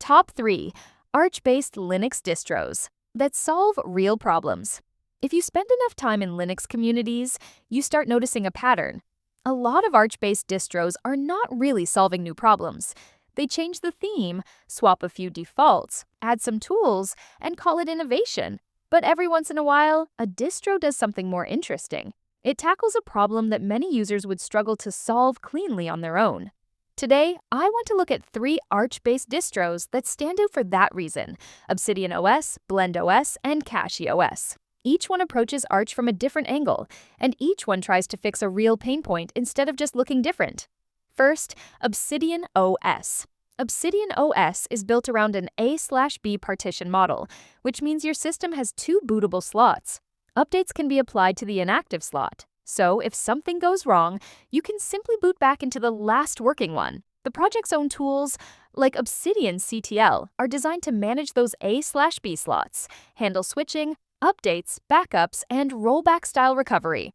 Top 3 Arch-based Linux distros that solve real problems. If you spend enough time in Linux communities, you start noticing a pattern. A lot of Arch-based distros are not really solving new problems. They change the theme, swap a few defaults, add some tools, and call it innovation. But every once in a while, a distro does something more interesting. It tackles a problem that many users would struggle to solve cleanly on their own. Today, I want to look at 3 Arch-based distros that stand out for that reason: ObsidianOS, blendOS, and CachyOS. Each one approaches Arch from a different angle, and each one tries to fix a real pain point instead of just looking different. First, Obsidian OS. Obsidian OS is built around an A/B partition model, which means your system has 2 bootable slots. Updates can be applied to the inactive slot. So if something goes wrong, you can simply boot back into the last working one. The project's own tools, like Obsidian CTL, are designed to manage those A/B slots, handle switching, updates, backups, and rollback-style recovery.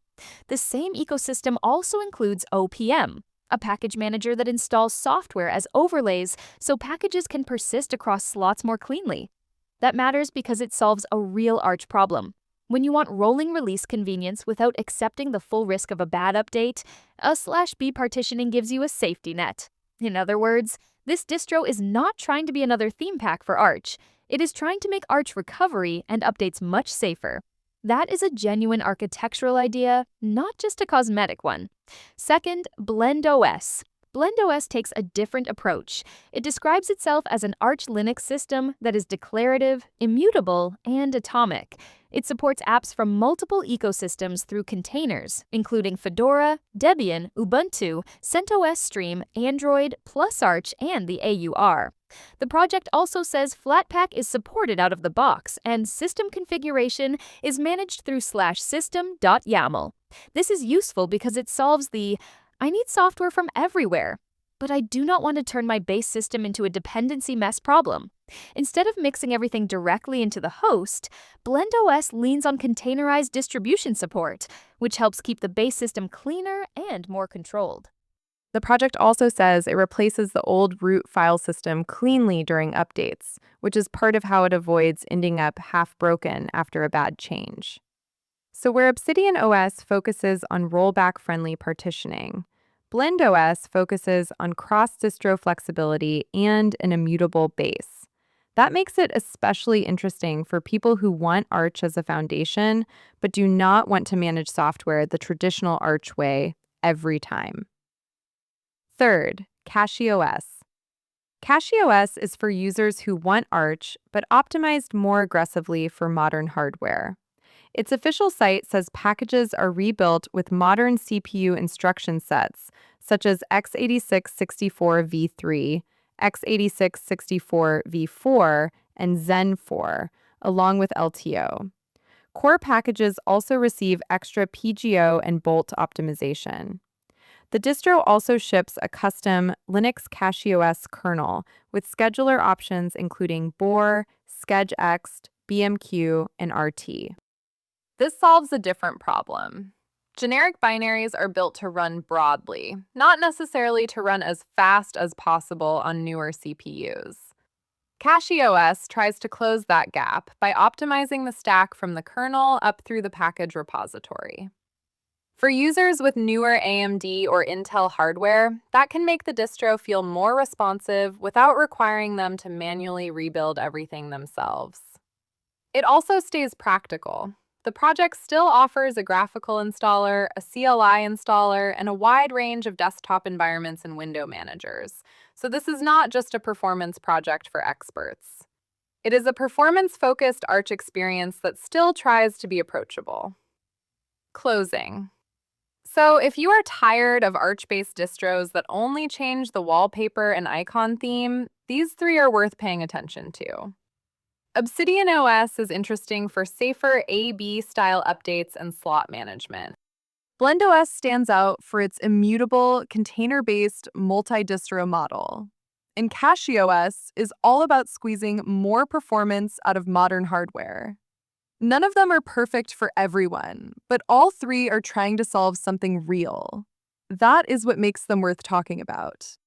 The same ecosystem also includes OPM, a package manager that installs software as overlays so packages can persist across slots more cleanly. That matters because it solves a real Arch problem. When you want rolling release convenience without accepting the full risk of a bad update, A/B partitioning gives you a safety net. In other words, this distro is not trying to be another theme pack for Arch. It is trying to make Arch recovery and updates much safer. That is a genuine architectural idea, not just a cosmetic one. Second, blendOS. blendOS takes a different approach. It describes itself as an Arch Linux system that is declarative, immutable, and atomic. It supports apps from multiple ecosystems through containers, including Fedora, Debian, Ubuntu, CentOS Stream, Android, plus Arch, and the AUR. The project also says Flatpak is supported out of the box, and system configuration is managed through /system.yaml. This is useful because it solves the "I need software from everywhere, but I do not want to turn my base system into a dependency mess" problem. Instead of mixing everything directly into the host, blendOS leans on containerized distribution support, which helps keep the base system cleaner and more controlled. The project also says it replaces the old root file system cleanly during updates, which is part of how it avoids ending up half-broken after a bad change. So where Obsidian OS focuses on rollback-friendly partitioning, blendOS focuses on cross-distro flexibility and an immutable base. That makes it especially interesting for people who want Arch as a foundation, but do not want to manage software the traditional Arch way every time. Third, CachyOS. CachyOS is for users who want Arch, but optimized more aggressively for modern hardware. Its official site says packages are rebuilt with modern CPU instruction sets, such as x86-64v3, x86-64v4, and Zen 4, along with LTO. Core packages also receive extra PGO and bolt optimization. The distro also ships a custom Linux CachyOS kernel with scheduler options including Bohr, SkegX, BMQ, and RT. This solves a different problem. Generic binaries are built to run broadly, not necessarily to run as fast as possible on newer CPUs. CachyOS tries to close that gap by optimizing the stack from the kernel up through the package repository. For users with newer AMD or Intel hardware, that can make the distro feel more responsive without requiring them to manually rebuild everything themselves. It also stays practical. The project still offers a graphical installer, a CLI installer, and a wide range of desktop environments and window managers. So this is not just a performance project for experts. It is a performance-focused Arch experience that still tries to be approachable. Closing. So if you are tired of Arch-based distros that only change the wallpaper and icon theme, these 3 are worth paying attention to. Obsidian OS is interesting for safer A/B-style updates and slot management. blendOS stands out for its immutable, container-based multi-distro model. And CachyOS is all about squeezing more performance out of modern hardware. None of them are perfect for everyone, but all 3 are trying to solve something real. That is what makes them worth talking about.